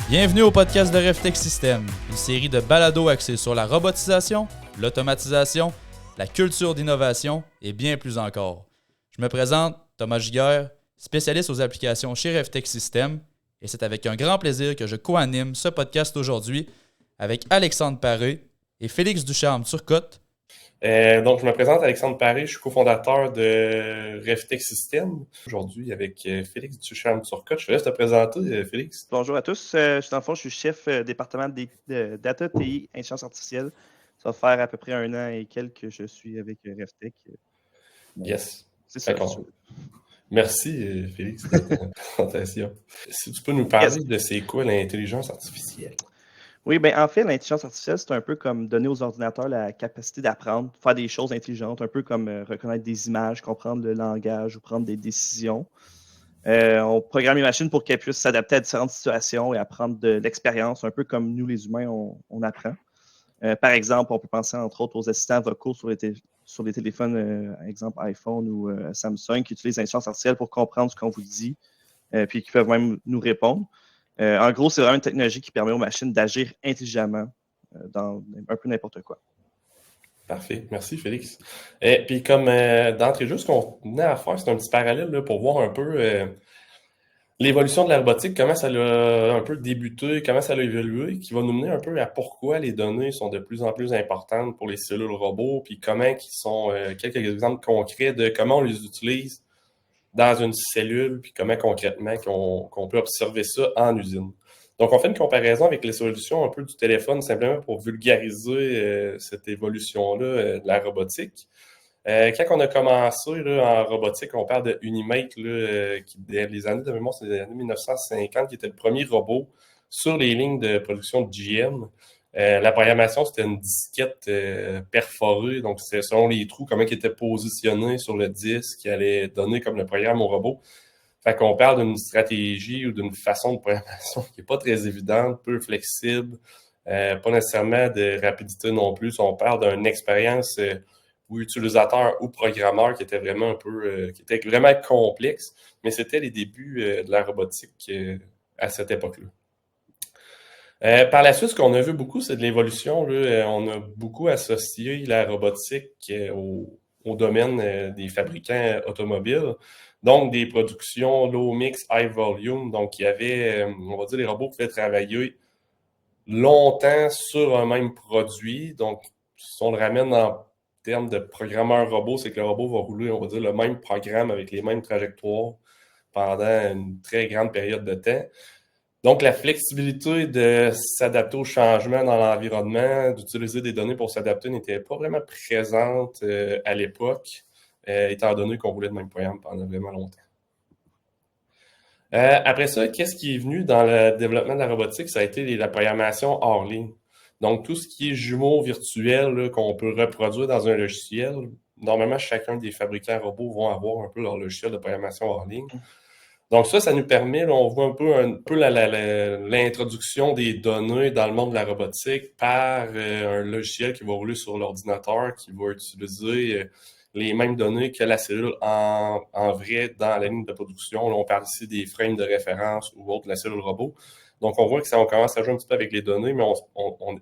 Bienvenue au podcast de RefTech System, une série de balados axés sur la robotisation, l'automatisation, la culture d'innovation et bien plus encore. Je me présente, Thomas Giguère, spécialiste aux applications chez RefTech System, et c'est avec un grand plaisir que je co-anime ce podcast aujourd'hui avec Alexandre Paré et Félix Ducharme-Turcotte. Donc, je me présente Alexandre Paré, je suis cofondateur de RefTech System. Aujourd'hui, avec Félix Ducharme-Turcotte. Je te laisse te présenter, Félix. Bonjour à tous. Dans le fond, je suis chef département de Data TI Intelligence artificielle. Ça va faire à peu près 1 an et quelques que je suis avec RefTech. Yes. C'est ça. D'accord. Merci, Félix, de ta présentation. Si tu peux nous parler de c'est quoi l'intelligence artificielle? Oui, bien, en fait, l'intelligence artificielle, c'est un peu comme donner aux ordinateurs la capacité d'apprendre, faire des choses intelligentes, un peu comme reconnaître des images, comprendre le langage ou prendre des décisions. On programme les machines pour qu'elles puissent s'adapter à différentes situations et apprendre de l'expérience, un peu comme nous, les humains, on apprend. Par exemple, on peut penser entre autres aux assistants vocaux sur les téléphones, exemple iPhone ou Samsung, qui utilisent l'intelligence artificielle pour comprendre ce qu'on vous dit, puis qui peuvent même nous répondre. En gros, c'est vraiment une technologie qui permet aux machines d'agir intelligemment dans un peu n'importe quoi. Parfait. Merci, Félix. Et puis, comme d'entrée de jeu, ce qu'on tenait à faire, c'est un petit parallèle là, pour voir un peu l'évolution de la robotique, comment ça a un peu débuté, comment ça a évolué, qui va nous mener un peu à pourquoi les données sont de plus en plus importantes pour les cellules robots, puis comment qui sont quelques exemples concrets de comment on les utilise dans une cellule, puis comment concrètement qu'on peut observer ça en usine. Donc, on fait une comparaison avec les solutions un peu du téléphone, simplement pour vulgariser cette évolution-là de la robotique. Quand on a commencé là, en robotique, on parle de Unimate, là, qui, les années de mémoire, c'est les années 1950, qui était le premier robot sur les lignes de production de GM. La programmation, c'était une disquette perforée, donc c'était selon les trous, comment ils étaient positionnés sur le disque, qui allait donner comme le programme au robot. Fait qu'on parle d'une stratégie ou d'une façon de programmation qui n'est pas très évidente, peu flexible, pas nécessairement de rapidité non plus. On parle d'une expérience ou utilisateur ou programmeur qui était vraiment un peu, qui était vraiment complexe, mais c'était les débuts de la robotique à cette époque-là. Par la suite, ce qu'on a vu beaucoup, c'est de l'évolution. Là. On a beaucoup associé la robotique au domaine des fabricants automobiles. Donc, des productions low mix, high volume. Donc, il y avait, on va dire, les robots pouvaient travailler longtemps sur un même produit. Donc, si on le ramène en termes de programmeur robot, c'est que le robot va rouler, on va dire, le même programme avec les mêmes trajectoires pendant une très grande période de temps. Donc, la flexibilité de s'adapter aux changements dans l'environnement, d'utiliser des données pour s'adapter n'était pas vraiment présente à l'époque, étant donné qu'on roulait le même programme pendant vraiment longtemps. Après ça, qu'est-ce qui est venu dans le développement de la robotique? Ça a été la programmation hors ligne. Donc, tout ce qui est jumeaux virtuels qu'on peut reproduire dans un logiciel, normalement, chacun des fabricants robots vont avoir un peu leur logiciel de programmation hors ligne. Donc ça nous permet, là, on voit un peu l'introduction des données dans le monde de la robotique par un logiciel qui va rouler sur l'ordinateur, qui va utiliser les mêmes données que la cellule en vrai dans la ligne de production. Là, on parle ici des frames de référence ou autres de la cellule robot. Donc on voit que on commence à jouer un petit peu avec les données, mais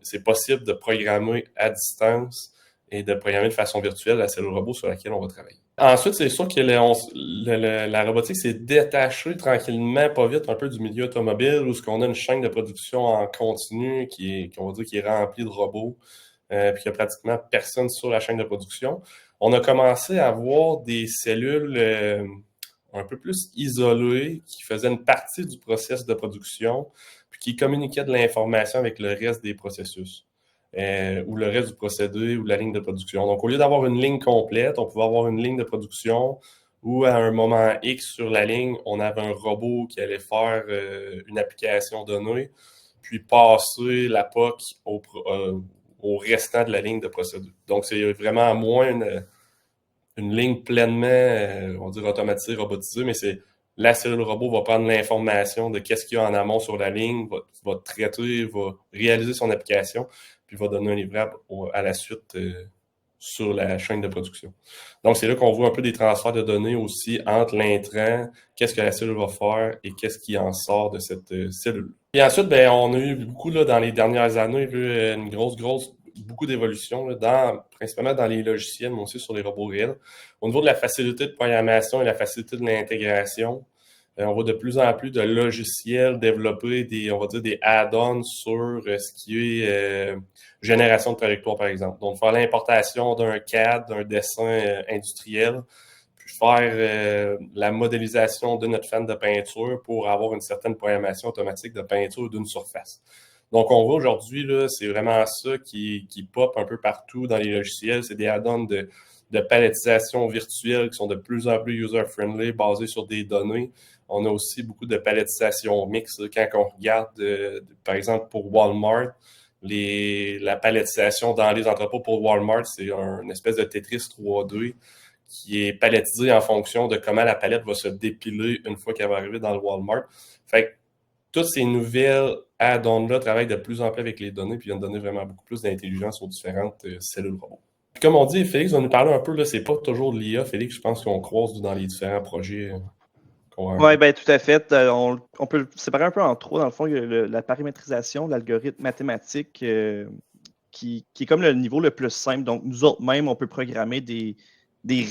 c'est possible de programmer à distance et de programmer de façon virtuelle la cellule robot sur laquelle on va travailler. Ensuite, c'est sûr que la robotique s'est détachée tranquillement, pas vite, un peu du milieu automobile, où on a une chaîne de production en continu qui est remplie de robots, puis qu'il n'y a pratiquement personne sur la chaîne de production. On a commencé à avoir des cellules un peu plus isolées qui faisaient une partie du processus de production, puis qui communiquaient de l'information avec le reste des processus. Ou le reste du procédé ou la ligne de production. Donc, au lieu d'avoir une ligne complète, on pouvait avoir une ligne de production où, à un moment X sur la ligne, on avait un robot qui allait faire une application donnée, puis passer la POC au restant de la ligne de procédé. Donc, c'est vraiment moins une ligne pleinement, on va dire automatisée, robotisée, mais c'est la cellule robot va prendre l'information de qu'est-ce qu'il y a en amont sur la ligne, va traiter, va réaliser son application, puis va donner un livrable à la suite sur la chaîne de production. Donc, c'est là qu'on voit un peu des transferts de données aussi entre l'intrant, qu'est-ce que la cellule va faire et qu'est-ce qui en sort de cette cellule. Et ensuite, ben, on a eu beaucoup là, dans les dernières années une beaucoup d'évolutions, principalement dans les logiciels, mais aussi sur les robots réels. Au niveau de la facilité de programmation et la facilité de l'intégration, on voit de plus en plus de logiciels développer on va dire des add-ons sur ce qui est génération de trajectoire, par exemple. Donc, faire l'importation d'un CAD, d'un dessin industriel, puis faire la modélisation de notre fan de peinture pour avoir une certaine programmation automatique de peinture d'une surface. Donc, on voit aujourd'hui, là, c'est vraiment ça qui pop un peu partout dans les logiciels. C'est des add-ons de palettisation virtuelle qui sont de plus en plus user-friendly, basés sur des données. On a aussi beaucoup de palettisation mixte. Quand on regarde, par exemple, pour Walmart, la palettisation dans les entrepôts pour Walmart, c'est une espèce de Tetris 3D qui est palettisé en fonction de comment la palette va se dépiler une fois qu'elle va arriver dans le Walmart. Fait que toutes ces nouvelles add-ons-là travaillent de plus en plus avec les données puis viennent donner vraiment beaucoup plus d'intelligence aux différentes cellules robots. Puis comme on dit, Félix va nous parler un peu, là, c'est pas toujours de l'IA, Félix, je pense qu'on croise dans les différents projets. Oui, bien, tout à fait. On peut le séparer un peu en trois. Dans le fond, il y a la paramétrisation, l'algorithme mathématique qui est comme le niveau le plus simple. Donc, nous autres même, on peut programmer des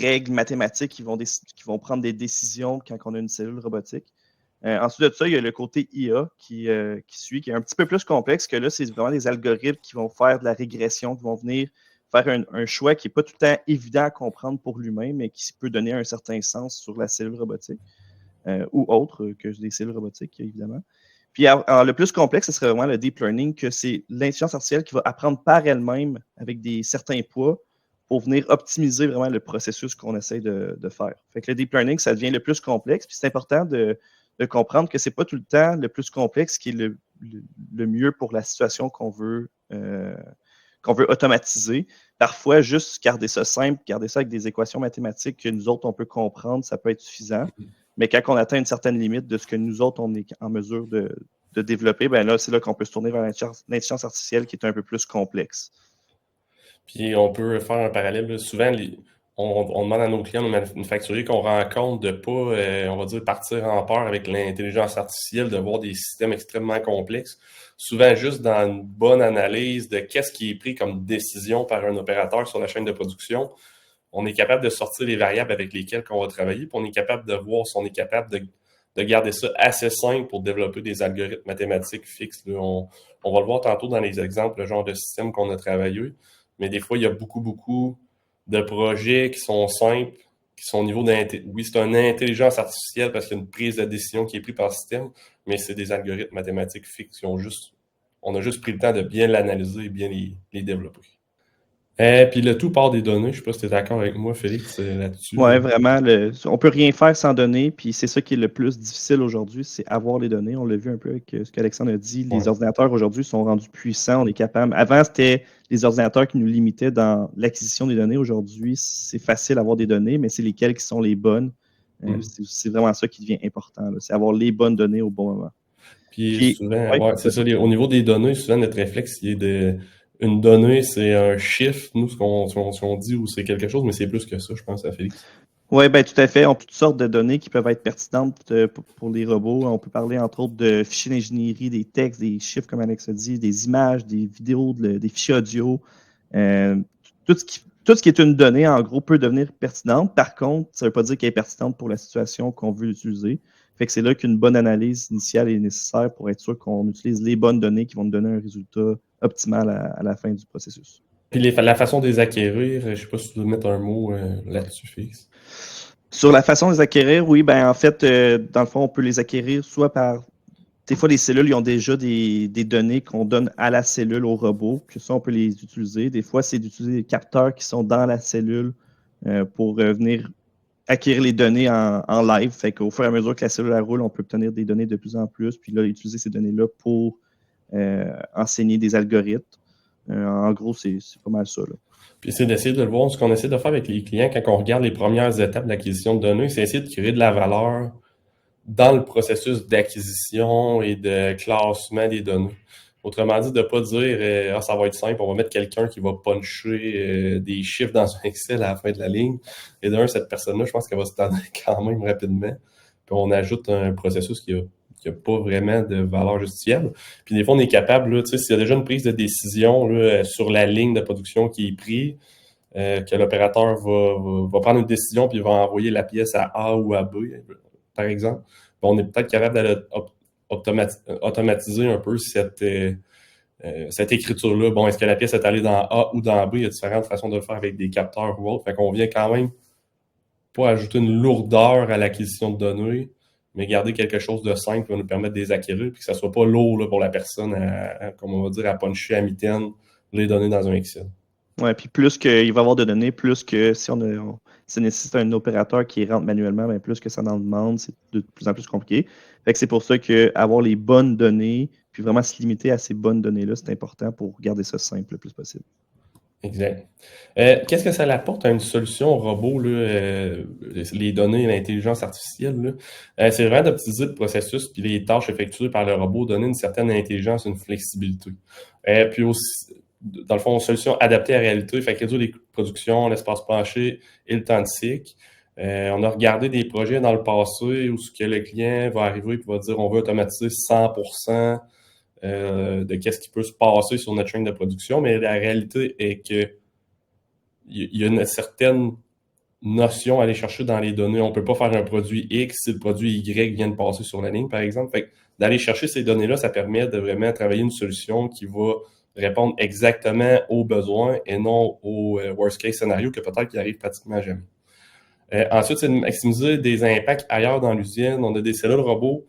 règles mathématiques qui vont prendre des décisions quand on a une cellule robotique. Ensuite de ça, il y a le côté IA qui suit, qui est un petit peu plus complexe, que là, c'est vraiment des algorithmes qui vont faire de la régression, qui vont venir faire un choix qui n'est pas tout le temps évident à comprendre pour l'humain, mais qui peut donner un certain sens sur la cellule robotique. Ou autre que des cellules robotiques, évidemment. Puis le plus complexe, ce serait vraiment le deep learning, que c'est l'intelligence artificielle qui va apprendre par elle-même avec certains poids pour venir optimiser vraiment le processus qu'on essaie de faire. Fait que le deep learning, ça devient le plus complexe. Puis c'est important de comprendre que c'est pas tout le temps le plus complexe qui est le mieux pour la situation qu'on veut automatiser. Parfois, juste garder ça simple, garder ça avec des équations mathématiques que nous autres, on peut comprendre, ça peut être suffisant. Mais quand on atteint une certaine limite de ce que nous autres, on est en mesure de développer, ben là, c'est là qu'on peut se tourner vers l'intelligence artificielle qui est un peu plus complexe. Puis on peut faire un parallèle. Là. Souvent, on demande à nos clients, nos manufacturiers, qu'on rend compte de ne pas, on va dire, partir en peur avec l'intelligence artificielle, de voir des systèmes extrêmement complexes. Souvent, juste dans une bonne analyse de qu'est-ce qui est pris comme décision par un opérateur sur la chaîne de production, on est capable de sortir les variables avec lesquelles on va travailler, puis on est capable de voir si on est capable de garder ça assez simple pour développer des algorithmes mathématiques fixes. Là. On va le voir tantôt dans les exemples, le genre de système qu'on a travaillé, mais des fois, il y a beaucoup de projets qui sont simples, qui sont au niveau oui, c'est une intelligence artificielle parce qu'il y a une prise de décision qui est prise par le système, mais c'est des algorithmes mathématiques fixes. On a juste pris le temps de bien l'analyser et bien les développer. Puis le tout part des données. Je ne sais pas si tu es d'accord avec moi, Félix, là-dessus. Oui, vraiment. On ne peut rien faire sans données. Puis c'est ça qui est le plus difficile aujourd'hui, c'est avoir les données. On l'a vu un peu avec ce qu'Alexandre a dit. Les ordinateurs aujourd'hui sont rendus puissants. On est capable. Avant, c'était les ordinateurs qui nous limitaient dans l'acquisition des données. Aujourd'hui, c'est facile d'avoir des données, mais c'est lesquelles qui sont les bonnes. C'est vraiment ça qui devient important. C'est avoir les bonnes données au bon moment. Puis souvent, c'est ça. Au niveau des données, souvent, notre réflexe, il est une donnée, c'est un chiffre, nous, ce qu'on dit, ou c'est quelque chose, mais c'est plus que ça, je pense, à Félix. Oui, bien, tout à fait. On a toutes sortes de données qui peuvent être pertinentes pour les robots. On peut parler, entre autres, de fichiers d'ingénierie, des textes, des chiffres, comme Alex a dit, des images, des vidéos, des fichiers audio. Tout ce qui est une donnée, en gros, peut devenir pertinente. Par contre, ça ne veut pas dire qu'elle est pertinente pour la situation qu'on veut utiliser. Fait que c'est là qu'une bonne analyse initiale est nécessaire pour être sûr qu'on utilise les bonnes données qui vont nous donner un résultat optimal à la fin du processus. Puis la façon de les acquérir, je ne sais pas si tu veux mettre un mot là-dessus, Félix. Sur la façon de les acquérir, oui, ben en fait, dans le fond, on peut les acquérir soit par... Des fois, les cellules, ils ont déjà des données qu'on donne à la cellule, au robot, que ça, on peut les utiliser. Des fois, c'est d'utiliser des capteurs qui sont dans la cellule pour venir acquérir les données en live. Fait qu'au fur et à mesure que la cellule roule, on peut obtenir des données de plus en plus, puis là, utiliser ces données-là pour enseigner des algorithmes. En gros, c'est pas mal ça. Là. Puis c'est d'essayer de le voir. Ce qu'on essaie de faire avec les clients quand on regarde les premières étapes d'acquisition de données, c'est essayer de créer de la valeur dans le processus d'acquisition et de classement des données. Autrement dit, de ne pas dire ça va être simple, on va mettre quelqu'un qui va puncher des chiffres dans un Excel à la fin de la ligne. Et d'un, cette personne-là, je pense qu'elle va se tendre quand même rapidement. Puis on ajoute un processus qui a pas vraiment de valeur justifiable. Puis des fois, on est capable, là, s'il y a déjà une prise de décision là, sur la ligne de production qui est prise, que l'opérateur va prendre une décision puis il va envoyer la pièce à A ou à B, par exemple. On est peut-être capable d'aller automatiser un peu cette écriture-là. Bon, est-ce que la pièce est allée dans A ou dans B? Il y a différentes façons de le faire avec des capteurs ou autre. Fait qu'on vient quand même pas ajouter une lourdeur à l'acquisition de données, mais garder quelque chose de simple qui va nous permettre de les acquérir, puis que ça soit pas lourd là, pour la personne comme on va dire, à puncher à mitaine les données dans un Excel. Ouais, puis plus qu'il va y avoir de données, plus que si ça nécessite un opérateur qui rentre manuellement, bien plus que ça en demande, c'est de plus en plus compliqué. Fait que c'est pour ça qu'avoir les bonnes données, puis vraiment se limiter à ces bonnes données-là, c'est important pour garder ça simple le plus possible. Exact. Qu'est-ce que ça apporte à une solution robot, là, les données et l'intelligence artificielle? Là? C'est vraiment d'optimiser le processus puis les tâches effectuées par le robot, donner une certaine intelligence, une flexibilité. Puis aussi, dans le fond, une solution adaptée à la réalité, fait réduire les coûts de production, l'espace plancher et le temps de cycle. On a regardé des projets dans le passé où ce que le client va arriver et va dire on veut automatiser 100% de qu'est-ce qui peut se passer sur notre chaîne de production, mais la réalité est que il y a une certaine notion à aller chercher dans les données. On ne peut pas faire un produit X si le produit Y vient de passer sur la ligne, par exemple. Fait que d'aller chercher ces données-là, ça permet de vraiment travailler une solution qui va répondre exactement aux besoins et non au worst-case scénario que peut-être qu'il arrive pratiquement jamais. Ensuite, c'est de maximiser des impacts ailleurs dans l'usine. On a des cellules robots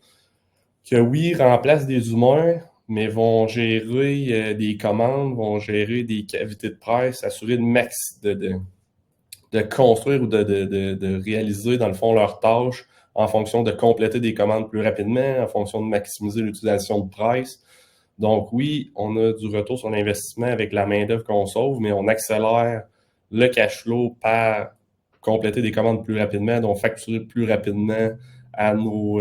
qui, oui, remplacent des humains, mais vont gérer des commandes, vont gérer des cavités de presse, assurer de construire ou de réaliser, dans le fond, leurs tâches en fonction de compléter des commandes plus rapidement, en fonction de maximiser l'utilisation de presse. Donc oui, on a du retour sur l'investissement avec la main-d'œuvre qu'on sauve, mais on accélère le cash flow par compléter des commandes plus rapidement, donc facturer plus rapidement à nos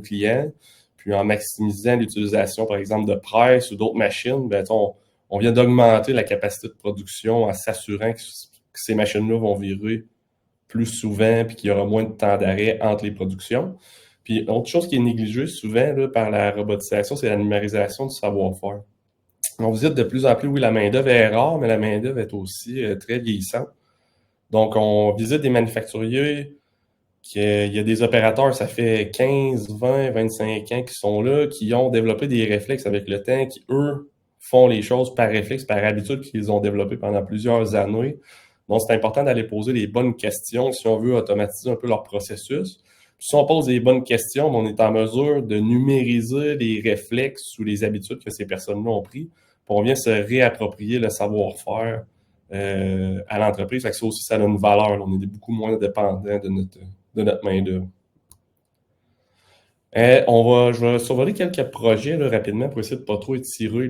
clients. Puis en maximisant l'utilisation, par exemple, de presse ou d'autres machines, ben, on vient d'augmenter la capacité de production en s'assurant que ces machines-là vont virer plus souvent puis qu'il y aura moins de temps d'arrêt entre les productions. Puis autre chose qui est négligée souvent là, par la robotisation, c'est la numérisation du savoir-faire. On visite de plus en plus, oui, la main-d'œuvre est rare, mais la main-d'œuvre est aussi très vieillissante. Donc, on visite des manufacturiers, il y a des opérateurs, ça fait 15, 20, 25 ans qui sont là, qui ont développé des réflexes avec le temps, qui, eux, font les choses par réflexe, par habitude, qu'ils ont développé pendant plusieurs années. Donc, c'est important d'aller poser les bonnes questions si on veut automatiser un peu leur processus. Puis, si on pose les bonnes questions, on est en mesure de numériser les réflexes ou les habitudes que ces personnes-là ont pris. Puis on vient se réapproprier le savoir-faire à l'entreprise. Fait que ça aussi, ça a une valeur. Là. On est beaucoup moins dépendant de notre main-d'œuvre. Je vais survoler quelques projets là, rapidement pour essayer de ne pas trop étirer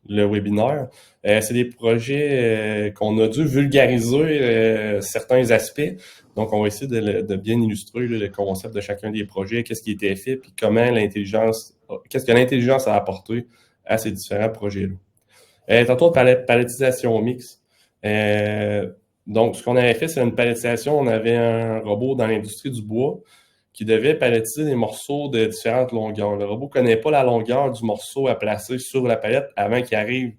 le webinaire. C'est des projets qu'on a dû vulgariser certains aspects. Donc, on va essayer de bien illustrer là, le concept de chacun des projets, qu'est-ce qui a été fait, puis qu'est-ce que l'intelligence a apporté à ces différents projets-là. Tantôt, palettisation mixte. Donc, ce qu'on avait fait, c'est une palettisation. On avait un robot dans l'industrie du bois qui devait palettiser des morceaux de différentes longueurs. Le robot ne connaît pas la longueur du morceau à placer sur la palette avant qu'il arrive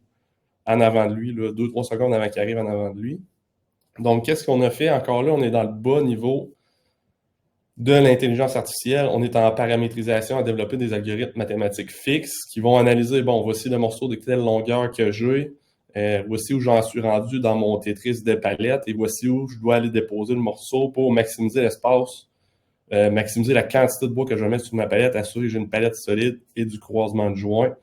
en avant de lui, 2-3 secondes avant qu'il arrive en avant de lui. Donc, qu'est-ce qu'on a fait? Encore là, on est dans le bas niveau de l'intelligence artificielle. On est en paramétrisation à développer des algorithmes mathématiques fixes qui vont analyser, bon, voici le morceau de telle longueur que j'ai, voici où j'en suis rendu dans mon Tetris de palette et voici où je dois aller déposer le morceau pour maximiser l'espace, maximiser la quantité de bois que je vais mettre sur ma palette, assurer que j'ai une palette solide et du croisement de joints.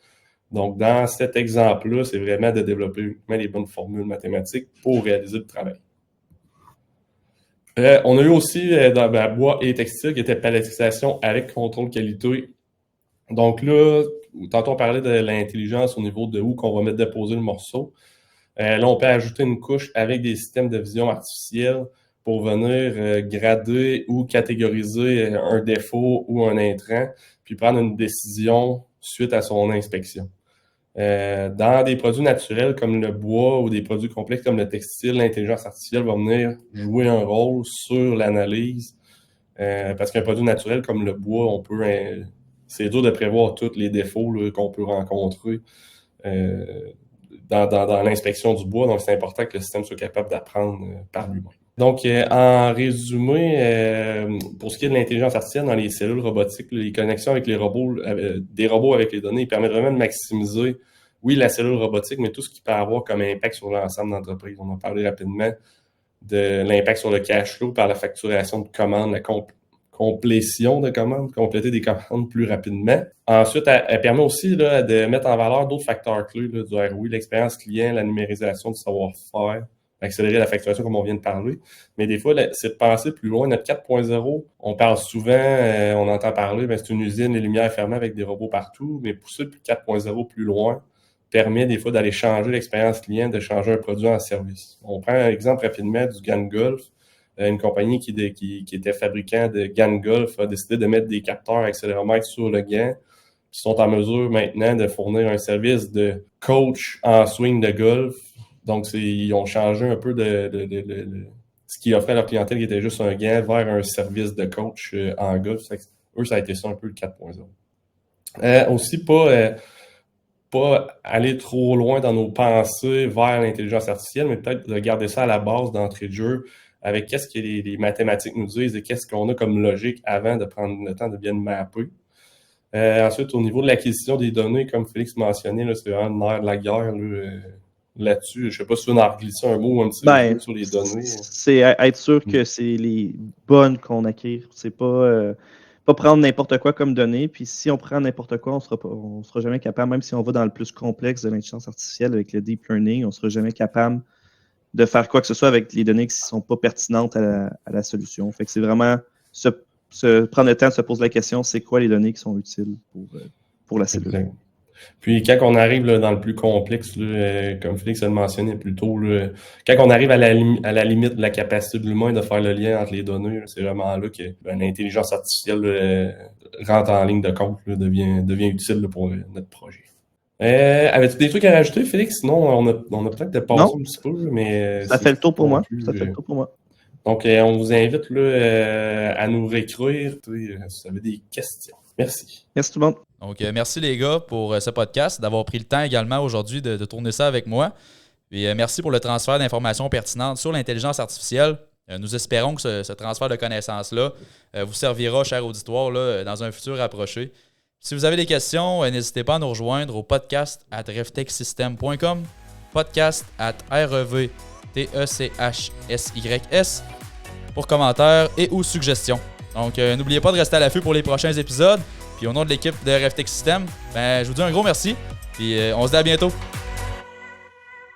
Donc, dans cet exemple-là, c'est vraiment de développer les bonnes formules mathématiques pour réaliser le travail. On a eu aussi dans bois et textile qui était palettisation avec contrôle qualité. Donc là, tantôt on parlait de l'intelligence au niveau de où qu'on va mettre déposer le morceau. Là, on peut ajouter une couche avec des systèmes de vision artificielle pour venir grader ou catégoriser un défaut ou un intrant, puis prendre une décision suite à son inspection. Dans des produits naturels comme le bois ou des produits complexes comme le textile, l'intelligence artificielle va venir jouer un rôle sur l'analyse. Parce qu'un produit naturel comme le bois, c'est dur de prévoir tous les défauts là, qu'on peut rencontrer dans l'inspection du bois. Donc, c'est important que le système soit capable d'apprendre par lui-même. Donc, en résumé, pour ce qui est de l'intelligence artificielle dans les cellules robotiques, les connexions avec les robots, des robots avec les données, ils permettent vraiment de maximiser, oui, la cellule robotique, mais tout ce qui peut avoir comme impact sur l'ensemble de l'entreprise. On a parlé rapidement de l'impact sur le cash flow par la facturation de commandes, la complétion de commandes, compléter des commandes plus rapidement. Ensuite, elle permet aussi là, de mettre en valeur d'autres facteurs clés là, du ROI, l'expérience client, la numérisation du savoir-faire, accélérer la facturation comme on vient de parler. Mais des fois, c'est de penser plus loin. Notre 4.0, on parle souvent, on entend parler, c'est une usine, les lumières fermées avec des robots partout, mais pousser le 4.0 plus loin permet des fois d'aller changer l'expérience client, de changer un produit en service. On prend un exemple rapidement du GAN Golf. Une compagnie qui était fabricant de GAN Golf a décidé de mettre des capteurs accéléromètres sur le gant, qui sont en mesure maintenant de fournir un service de coach en swing de golf. Donc, ils ont changé un peu de ce qu'ils offraient à leur clientèle, qui était juste un gant, vers un service de coach en golf. Eux, ça a été ça un peu le 4.0. Aussi, pas aller trop loin dans nos pensées vers l'intelligence artificielle, mais peut-être de garder ça à la base d'entrée de jeu avec qu'est-ce que les mathématiques nous disent et qu'est-ce qu'on a comme logique avant de prendre le temps de bien mapper. Ensuite, au niveau de l'acquisition des données, comme Félix mentionnait, là, c'est vraiment le nerf de la guerre là-dessus. Je ne sais pas si on a glissé un mot un petit peu sur les données. C'est être sûr que c'est les bonnes qu'on acquiert. C'est pas prendre n'importe quoi comme données. Puis si on prend n'importe quoi, on sera jamais capable, même si on va dans le plus complexe de l'intelligence artificielle avec le deep learning, on ne sera jamais capable de faire quoi que ce soit avec les données qui ne sont pas pertinentes à la solution. Fait que c'est vraiment prendre le temps de se poser la question, c'est quoi les données qui sont utiles pour la cellule. Exact. Puis quand on arrive là, dans le plus complexe, là, comme Félix a mentionné plus tôt, là, quand on arrive à la limite de la capacité de l'humain de faire le lien entre les données, là, c'est vraiment là que l'intelligence artificielle rentre en ligne de compte, là, devient utile là, pour notre projet. Avais-tu des trucs à rajouter, Félix? Sinon, on a peut-être dépassé un petit peu, mais... Ça fait le tour pour moi. Donc, on vous invite là, à nous réécrire si vous avez des questions. Merci. Merci tout le monde. Donc, merci les gars pour ce podcast, d'avoir pris le temps également aujourd'hui de tourner ça avec moi. Et merci pour le transfert d'informations pertinentes sur l'intelligence artificielle. Nous espérons que ce transfert de connaissances-là vous servira, cher auditoire, là, dans un futur rapproché. Si vous avez des questions, n'hésitez pas à nous rejoindre au podcast@revtechsystem.com, podcast@revtechsys pour commentaires et ou suggestions. Donc, n'oubliez pas de rester à l'affût pour les prochains épisodes. Puis au nom de l'équipe de RevTech System, je vous dis un gros merci. Puis on se dit à bientôt.